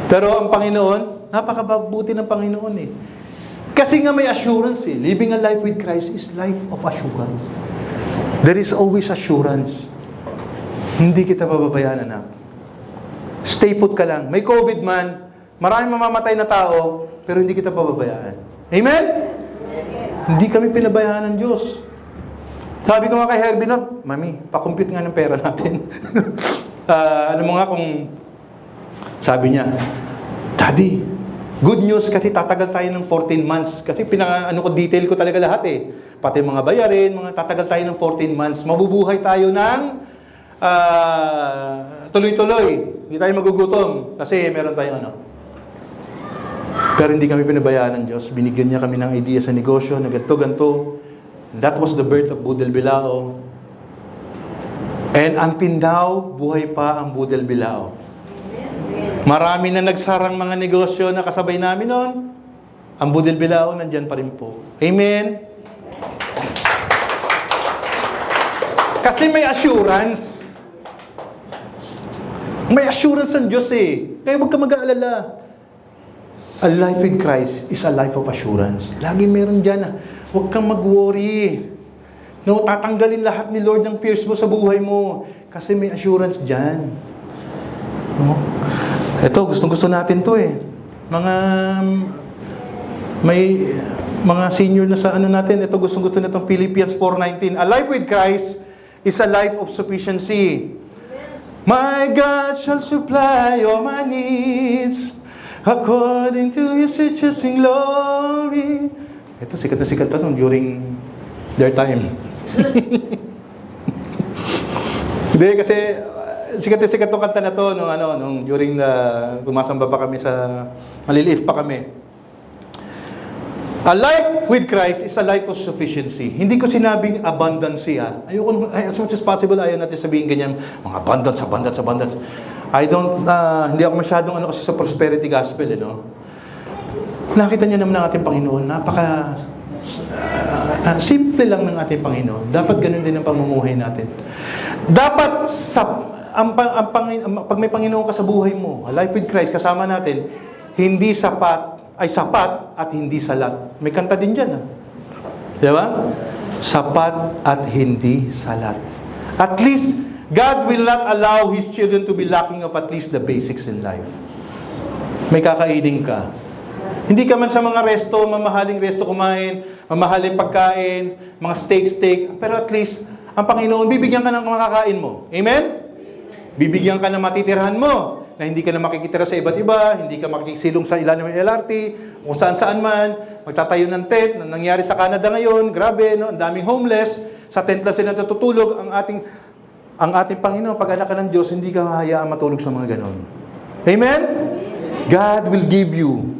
[SPEAKER 1] Pero ang Panginoon, napakabuti ng Panginoon eh. Kasi nga may assurance eh. Living a life with Christ is life of assurance. There is always assurance. Hindi kita pababayaan, anak. Stay put ka lang. May COVID man, maraming mamamatay na tao, pero hindi kita pababayaan. Amen? Hindi kami pinabayaan ng Diyos. Sabi ko nga kay Herbinor, Mami, pa-compute nga ng pera natin. Ano mo nga kung sabi niya, Daddy, good news kasi tatagal tayo ng 14 months. Kasi detail ko talaga lahat eh. Pati mga bayarin, tatagal tayo ng 14 months. Mabubuhay tayo ng tuloy-tuloy. Hindi tayo magugutom. Kasi meron tayong Pero hindi kami pinabayaan ng Diyos. Binigyan niya kami ng idea sa negosyo na ganito. That was the birth of Budel Bilao. And until now, buhay pa ang Budel Bilao. Marami na nagsarang mga negosyo na kasabay namin noon. Ang Budel Bilao, nandyan pa rin po. Amen? Kasi may assurance. May assurance ng Diyos eh. Kaya huwag ka mag-aalala. A life with Christ is a life of assurance. Lagi meron dyan. Huwag kang mag-worry. No, tatanggalin lahat ni Lord ng fears mo sa buhay mo. Kasi may assurance dyan. No? Ito, gustong-gusto natin to eh. May mga senior na sa natin, ito gustong-gusto na itong Philippians 4:19. A life with Christ is a life of sufficiency. My God shall supply all my needs according to His riches in glory. Ito, sikat na sikat ito during their time. Hindi, kasi sikat na sikat itong kanta na ito nung during tumasamba pa kami maliliit pa kami. A life with Christ is a life of sufficiency. Hindi ko sinabing abundance ayoko, as much as possible, ayaw natin sabihin ganyan, mga abundance. Hindi ako masyadong kasi sa prosperity gospel, Nakita niyo naman ng ating Panginoon, simple lang ng ating Panginoon. Dapat ganun din ang pamumuhay natin. Dapat pag may Panginoon ka sa buhay mo, a life with Christ, kasama natin, hindi sapat at hindi salat. May kanta din dyan. Di ba? Sapat at hindi salat. At least, God will not allow His children to be lacking of at least the basics in life. May kakainin ka. Hindi ka man sa mga mamahaling resto kumain, mamahaling pagkain, mga steak, pero at least, ang Panginoon, bibigyan ka ng makakain mo. Amen? Bibigyan ka ng matitirhan mo, na hindi ka na makikitira sa iba't iba, hindi ka makikisilong sa ilalim ng LRT, kung saan-saan man, magtatayo ng tent, na nangyari sa Canada ngayon, grabe, ang daming homeless, sa tent lang sila natutulog, ang ating Panginoon, pag anak ka ng Diyos, hindi ka hahayaan matulog sa mga ganon. Amen? God will give you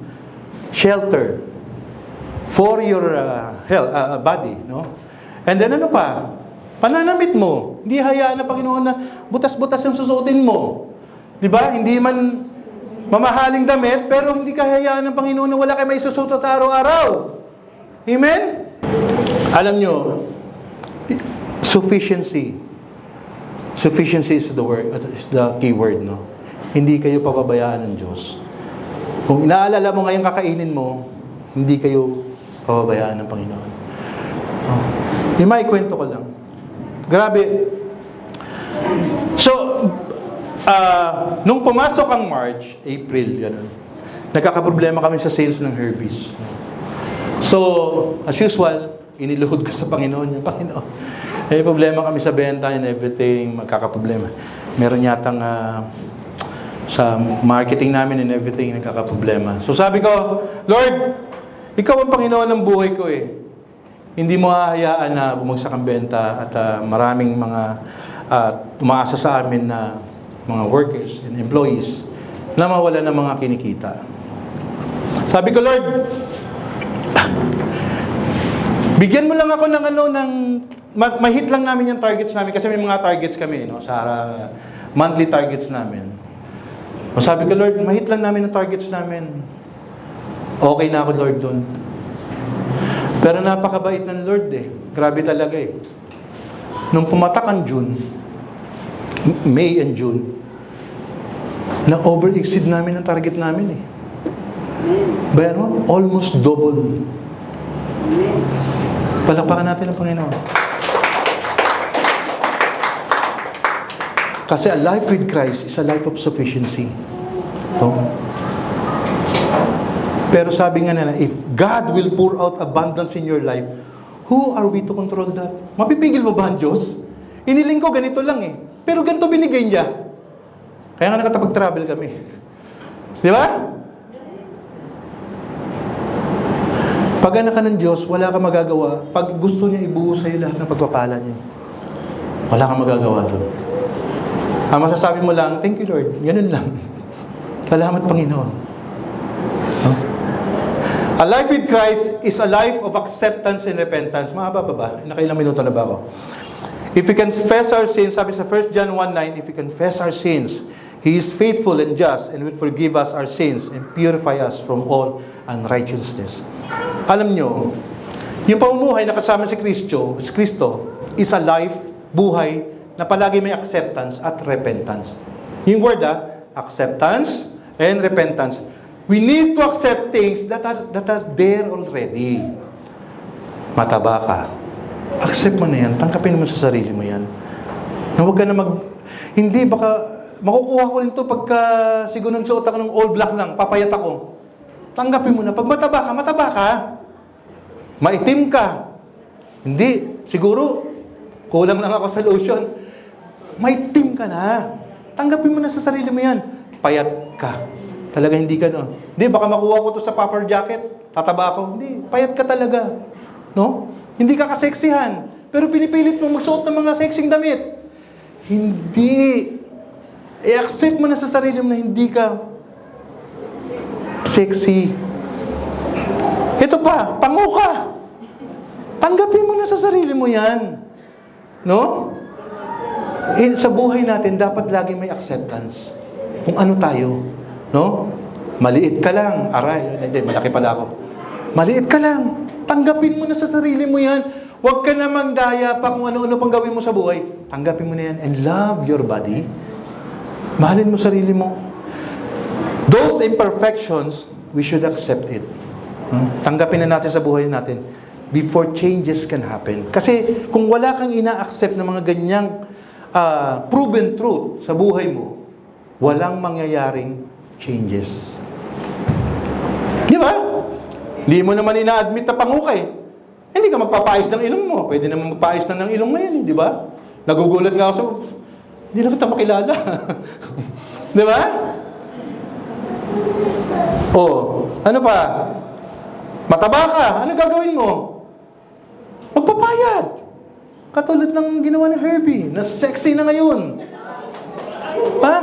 [SPEAKER 1] shelter for your body, And then pananamit mo. Hindi hayaan ng Panginoon na butas-butas yung susuotin mo. Di ba? Hindi man mamahaling damit, pero hindi ka hayaan ng Panginoon na wala kayo may susuot sa araw-araw. Amen? Alam nyo, sufficiency. Sufficiency is the key word, Hindi kayo pababayaan ng Diyos. Kung inaalala mo ngayong kakainin mo, hindi kayo pababayaan ng Panginoon. Ikwento ko lang. Grabe. So, nung pumasok ang March, April, nagkakaproblema kami sa sales ng Herbies. So, as usual, iniluhod ko sa Panginoon. Panginoon, may problema kami sa benta and everything, magkakaproblema. Meron yatang sa marketing namin and everything, nagkakaproblema. So sabi ko, Lord, Ikaw ang Panginoon ng buhay ko eh. Hindi mo hahayaan na bumagsak ang benta at maraming mga umaasa sa amin na mga workers and employees na mawala ng mga kinikita. Sabi ko, Lord, bigyan mo lang ako ng ma-hit lang namin yung targets namin kasi may mga targets kami, no, sa monthly targets namin. O sabi ko, Lord, ma-hit lang namin ang targets namin. Okay na ako, Lord, doon. Pero napakabait ng Lord eh. Grabe talaga eh. Nung pumatak ang June, May and June, na-over-exceed namin ang target namin eh. Pero almost double. Palakpakan natin ang Panginoon. Kasi a life with Christ is a life of sufficiency. So, pero sabi nga nila, if God will pour out abundance in your life, who are we to control that? Mapipigil mo ba ang Diyos? Iniling ko ganito lang eh. Pero ganito binigay niya. Kaya nga nakatapag-travel kami. Di ba? Pag anak ka ng Diyos, wala ka magagawa. Pag gusto niya ibuhos sa'yo lahat ng pagpapala niya, wala ka magagawa doon. Ang masasabi mo lang, thank you Lord. Ganun lang. Salamat Panginoon. Huh? A life with Christ is a life of acceptance and repentance. Mahaba pa ba? Nakailang minuto na ba ako? If we confess our sins, sabi sa 1 John 1:9, if we confess our sins, He is faithful and just and will forgive us our sins and purify us from all unrighteousness. Alam nyo, yung pamumuhay na kasama si Kristo is a life, buhay, na palagi may acceptance at repentance. Yung word acceptance and repentance. We need to accept things that are there already. Mataba ka. Accept mo na yan. Tangkapin mo sa sarili mo yan. Na huwag ka na hindi, baka makukuha ko rin to pagka siguro nagsuot ako ng all black lang, papayat ako. Tanggapin mo na. Pag mataba ka. Maitim ka. Hindi. Siguro, kulang lang ako sa lotion. Maitim ka na. Tanggapin mo na sa sarili mo yan. Payat ka. Talaga hindi ka, no? Hindi, baka makuha ko to sa puffer jacket. Tataba ako. Hindi. Payat ka talaga. No? Hindi ka kaseksihan. Pero pinipilit mo magsuot ng mga sexing damit. Hindi. I-accept mo na sa sarili mo na hindi ka sexy. Ito pa, pango ka. Tanggapin mo na sa sarili mo yan. No? Sa buhay natin, dapat lagi may acceptance. Kung ano tayo. No? Maliit ka lang. Aray, hindi, malaki pala ako. Maliit ka lang. Tanggapin mo na sa sarili mo yan. Huwag ka namang daya pa kung ano-ano pang gawin mo sa buhay. Tanggapin mo na yan and love your body. Mahalin mo sarili mo. Those imperfections, we should accept it. Tanggapin na natin sa buhay natin before changes can happen. Kasi kung wala kang ina-accept ng mga ganyang proven truth sa buhay mo, walang mangyayaring changes. Di ba? Hindi mo naman ina-admit na pango ka eh. Hindi ka magpapaayos ng ilong mo. Pwede naman magpaayos na ng ilong ngayon, di ba? Nagugulat nga ako sa... Hindi na kita makilala. Di ba? Ano pa? Mataba ka. Ano gagawin mo? Magpapayat. Katulad ng ginawa ni Herbie, na sexy na ngayon. Ha?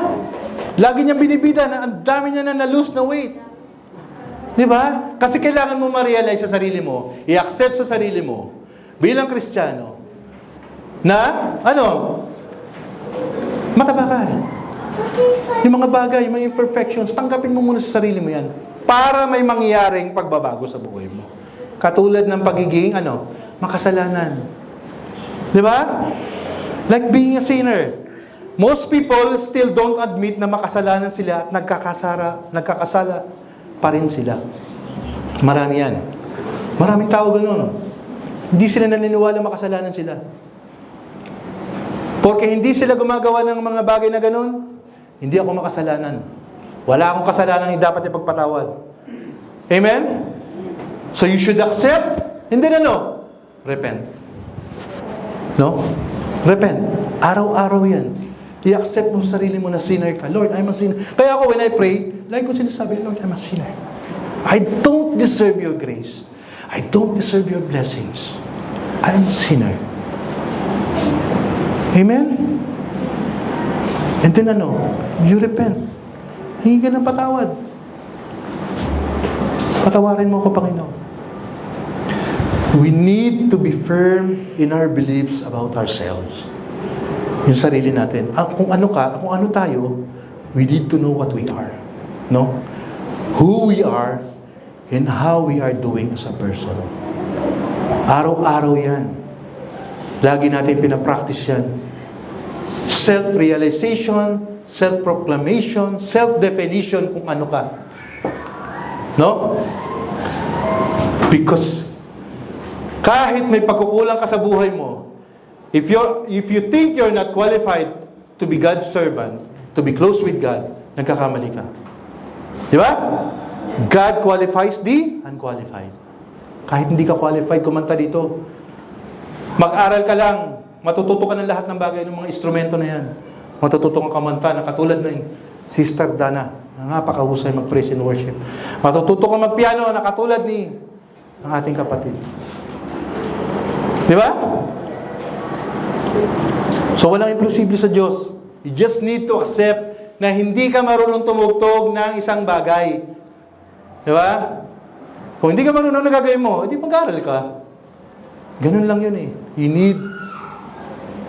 [SPEAKER 1] Lagi niyang binibida na ang dami niya na lose na weight. Di ba? Kasi kailangan mo ma-realize sa sarili mo, i-accept sa sarili mo, bilang Kristiyano, na, mataba ka. Yung mga bagay, yung mga imperfections, tanggapin mo muna sa sarili mo yan para may mangyaring pagbabago sa buhay mo. Katulad ng pagiging, makasalanan. Di ba? Like being a sinner. Most people still don't admit na makasalanan sila at nagkakasala pa rin sila. Marami yan. Maraming tao ganun. Hindi sila naniniwala makasalanan sila. Porque hindi sila gumagawa ng mga bagay na ganun, hindi ako makasalanan. Wala akong kasalanan yung dapat ipagpatawad. Amen? So you should accept, and then repent. No? Repent. Araw-araw yan. I-accept mo sa sarili mo na sinner ka. Lord, I'm a sinner. Kaya ako, when I pray, like ko sinasabi, Lord, I'm a sinner. I don't deserve your grace. I don't deserve your blessings. I'm a sinner. Amen? And then you repent. Hingi ka ng patawad. Patawarin mo ako, Panginoon. We need to be firm in our beliefs about ourselves. Yung sarili natin. Kung ano tayo, we need to know what we are. No? Who we are and how we are doing as a person. Araw-araw yan. Lagi natin pinapractice yan. Self-realization, self-proclamation, self-definition kung ano ka. No? Because kahit may pagkukulang ka sa buhay mo, if you think you're not qualified to be God's servant, to be close with God, nagkakamali ka. Di ba? God qualifies the unqualified. Kahit hindi ka qualified, kumanta dito. Mag-aral ka lang, matututo ka ng lahat ng bagay ng mga instrumento na yan. Matututo kang kamanta na katulad ng Sister Dana, na napakahusay mag-praise and worship. Matututo kang mag-piano na katulad ni ng ating kapatid. Di ba? So walang imposible sa Diyos. You just need to accept na hindi ka marunong tumugtog ng isang bagay. Di ba? Kung hindi ka marunong na gagawin mo, hindi mag-aaral ka. Ganun lang yun eh. You need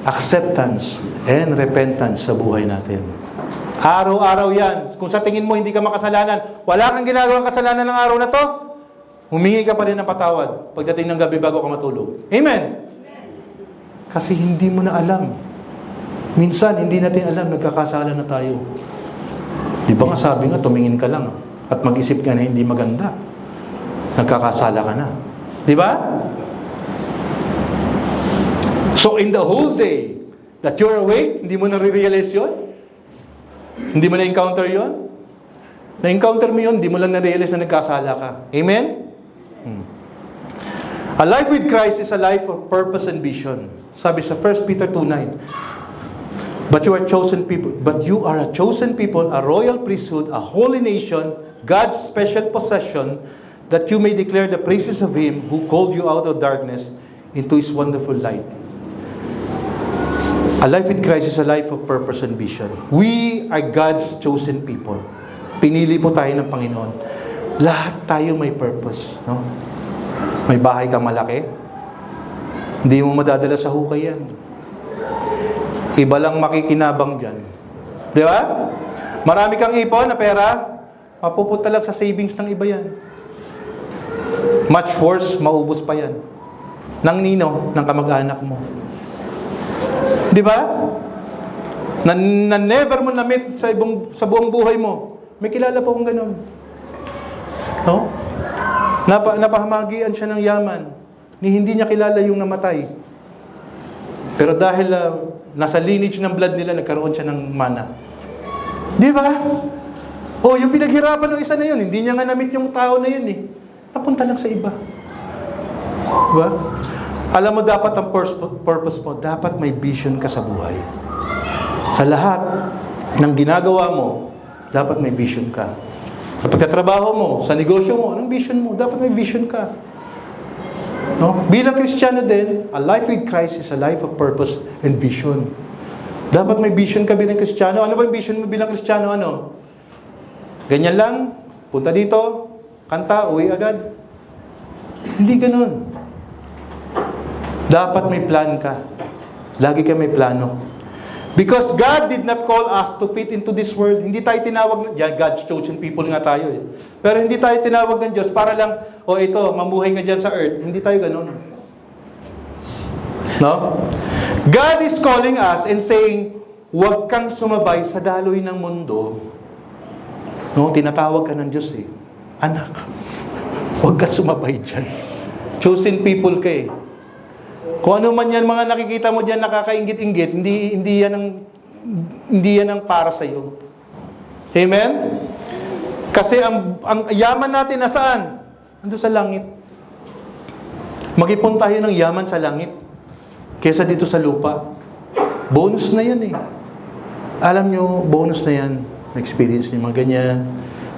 [SPEAKER 1] acceptance and repentance sa buhay natin. Araw-araw yan. Kung sa tingin mo hindi ka makasalanan, wala kang ginagawang kasalanan ng araw na to, humingi ka pa rin ng patawad pagdating ng gabi bago ka matulog. Amen? Kasi hindi mo na alam. Minsan, hindi natin alam, nagkakasala na tayo. Di ba nga sabi nga, tumingin ka lang at mag-isip ka na hindi maganda. Nagkakasala ka na. Di ba? So, in the whole day that you're awake, hindi mo na-realize yun? Hindi mo na-encounter yun? Na-encounter mo yun, hindi mo lang na-realize na nagkasala ka. Amen? A life with Christ is a life of purpose and vision. Sabi sa 1 Peter 2:9. But you are a chosen people, a royal priesthood, a holy nation, God's special possession, that you may declare the praises of Him who called you out of darkness into His wonderful light. A life with Christ is a life of purpose and vision. We are God's chosen people. Pinili po tayo ng Panginoon. Lahat tayo may purpose. No? May bahay kang malaki, hindi mo madadala sa hukay yan. Iba lang makikinabang dyan. Di ba? Marami kang ipon na pera, mapupunta lang sa savings ng iba yan. Much worse, maubos pa yan. Ng nino, ng kamag-anak mo. Di ba? Na never mo na-meet sa buong buhay mo. May kilala po kong ganun. No? Napahamagian siya ng yaman. Hindi niya kilala yung namatay. Pero dahil nasa lineage ng blood nila, nagkaroon siya ng mana. Di ba? Oh, yung pinaghirapan ng isa na yun, hindi niya nga na-meet yung tao na yun eh. Napunta lang sa iba. Di ba? Alam mo, dapat ang purpose mo, dapat may vision ka sa buhay. Sa lahat ng ginagawa mo, dapat may vision ka. Sa pagtatrabaho mo, sa negosyo mo, anong vision mo? Dapat may vision ka. No? Bilang Kristiyano din, a life with Christ is a life of purpose and vision. Dapat may vision ka bilang Kristiyano. Ano ba yung vision mo bilang Kristiyano? Ano? Ganyan lang? Punta dito, kanta, uwi agad? Hindi ganun. Dapat may plan ka. Lagi ka may plano. Because God did not call us to fit into this world. Hindi tayo tinawag, God's chosen people nga tayo eh. Pero hindi tayo tinawag ng Diyos para lang, ito, mamuhay nga dyan sa earth. Hindi tayo ganun. No? God is calling us and saying, huwag kang sumabay sa daloy ng mundo. No? Tinatawag ka ng Diyos eh. Anak, huwag ka sumabay dyan. Chosen people ka eh. Kung ano man yan, mga nakikita mo dyan, nakakaingit-ingit, hindi yan ang para sa iyo. Amen? Kasi ang yaman natin nasaan? Ando sa langit. Mag-ipon tayo ng yaman sa langit kaysa dito sa lupa. Bonus na yan eh. Alam nyo, bonus na yan. Na-experience nyo mga ganyan.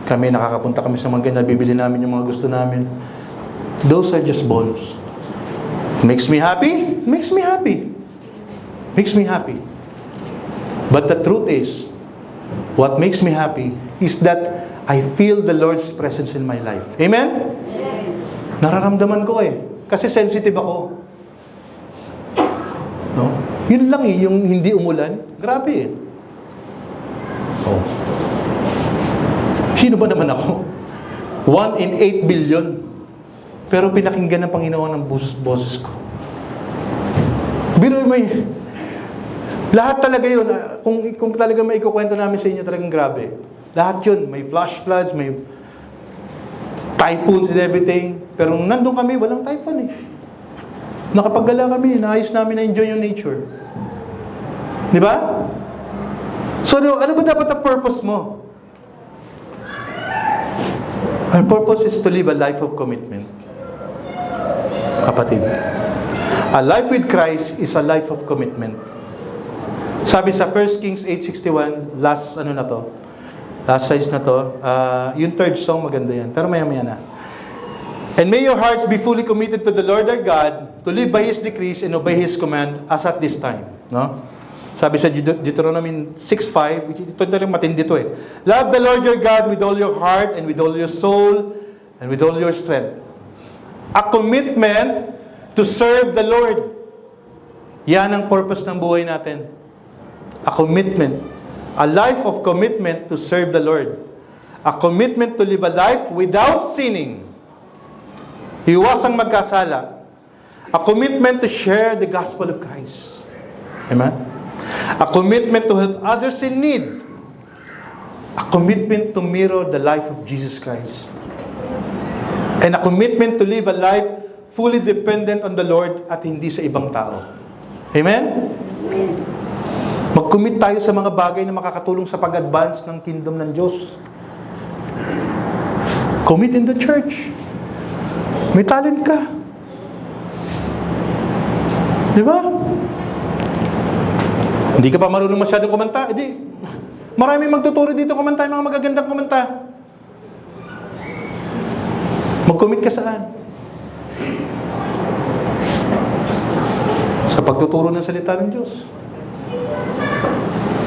[SPEAKER 1] Kami, nakakapunta kami sa mga ganyan, bibili namin yung mga gusto namin. Those are just bonus. Makes me happy? Makes me happy. Makes me happy. But the truth is, what makes me happy is that I feel the Lord's presence in my life. Amen? Nararamdaman ko eh. Kasi sensitive ako. No? Yun lang eh, yung hindi umulan. Grabe eh. Oh. Sino ba naman ako? 1 in 8 billion. Pero pinakinggan ng Panginoon ang boses ko. Biro may... Lahat talaga yun. Kung talaga may ikukwento namin sa inyo, talagang grabe. Lahat yun. May flash floods, may typhoons and everything. Pero nung nandun kami, walang typhoon eh. Nakapaggala kami. Naayos namin na-enjoy yung nature. Di ba? So, ano ba dapat ang purpose mo? Our purpose is to live a life of commitment. Kapatid. A life with Christ is a life of commitment. Sabi sa 1 Kings 8:61, last size na to, yung third song, maganda yan. Pero maya-maya na. And may your hearts be fully committed to the Lord our God, to live by His decrees and obey His command as at this time. No? Sabi sa Deuteronomy 6:5, ito rin matindi to eh. Love the Lord your God with all your heart and with all your soul and with all your strength. A commitment to serve the Lord. Yan ang purpose ng buhay natin. A commitment. A life of commitment to serve the Lord. A commitment to live a life without sinning. Iwasang magkasala. A commitment to share the gospel of Christ. Amen? A commitment to help others in need. A commitment to mirror the life of Jesus Christ. And a commitment to live a life fully dependent on the Lord at hindi sa ibang tao. Amen? Mag-commit tayo sa mga bagay na makakatulong sa pag-advance ng kingdom ng Diyos. Commit in the church. May talent ka. Di ba? Hindi ka pa marunong masyadong kumanta. Maraming magtuturo dito kumanta, mga magagandang kumanta. Mag-commit ka saan? Sa pagtuturo ng salita ng Diyos.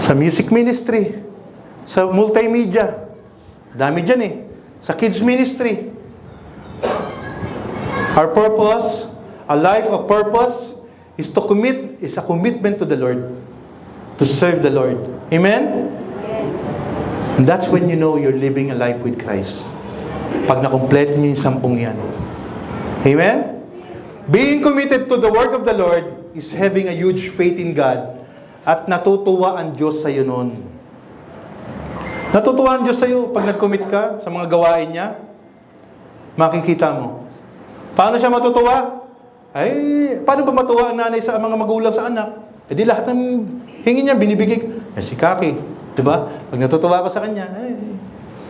[SPEAKER 1] Sa music ministry. Sa multimedia. Dami dyan eh. Sa kids ministry. Our purpose, a life of purpose, is a commitment to the Lord. To serve the Lord. Amen? And that's when you know you're living a life with Christ. Pag nakompleto niyo yung 10 yan. Amen? Being committed to the work of the Lord is having a huge faith in God. At natutuwa ang Diyos sa iyo noon. Natutuwa ang Diyos sa iyo pag nag-commit ka sa mga gawain niya. Makikita mo. Paano siya matutuwa? Paano ba matuwa ang nanay sa mga magulang sa anak? Di lahat ng hingi niya, binibigay. Si Kaki, di ba? Pag natutuwa ko sa kanya,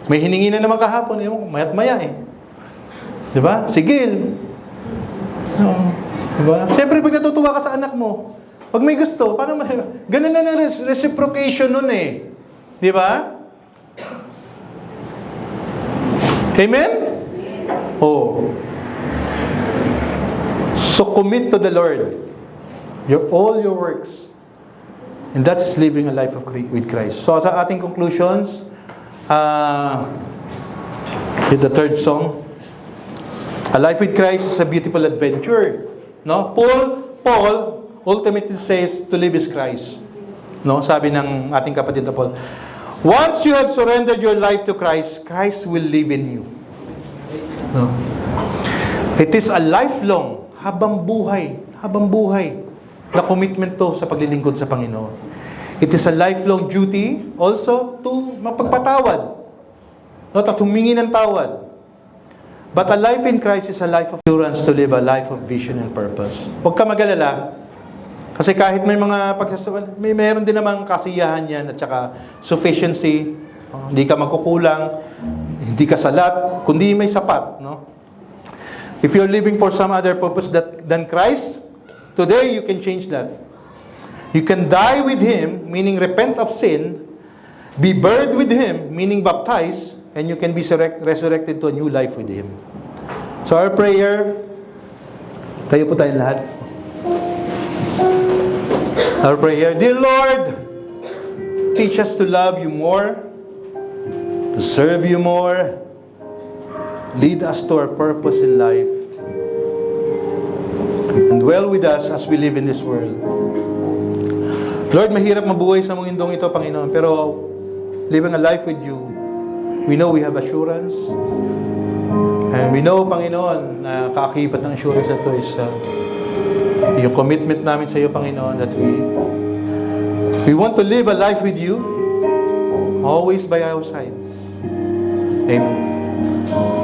[SPEAKER 1] may hiningi na naman kahapon, mayat maya eh. Di ba? Si Gil. Di ba? Siyempre, pag natutuwa ka sa anak mo, pag may gusto, paano ganun na na reciprocation nun eh. Di ba? Amen? Oh. So commit to the Lord. All your works. And that's living a life with Christ. So sa ating conclusions, with the third song, a life with Christ is a beautiful adventure. No? Paul ultimately says to live is Christ. No? Sabi ng ating kapatid na Paul, once you have surrendered your life to Christ, Christ will live in you. No? It is a lifelong, habang buhay na commitment to sa paglilingkod sa Panginoon. It is a lifelong duty also to mapagpatawad. No? At humingi ng tawad. But a life in Christ is a life of assurance to live a life of vision and purpose. Huwag ka mag-alala. Kasi kahit may mga meron din namang kasiyahan yan at saka sufficiency. Hindi ka magkukulang, hindi ka salat, kundi may sapat. No? If you're living for some other purpose than Christ, today you can change that. You can die with Him, meaning repent of sin, be buried with Him, meaning baptized, and you can be resurrected to a new life with Him. So our prayer, tayo po tayong lahat. Our prayer, dear Lord, teach us to love you more, to serve you more, lead us to our purpose in life, and dwell with us as we live in this world. Lord, mahirap mabuhay sa mundong ito, Panginoon, pero living a life with you, we know we have assurance. And we know, Panginoon, na kaakibat ng assurance na ito is yung commitment namin sa iyo, Panginoon, that we want to live a life with you, always by our side. Amen.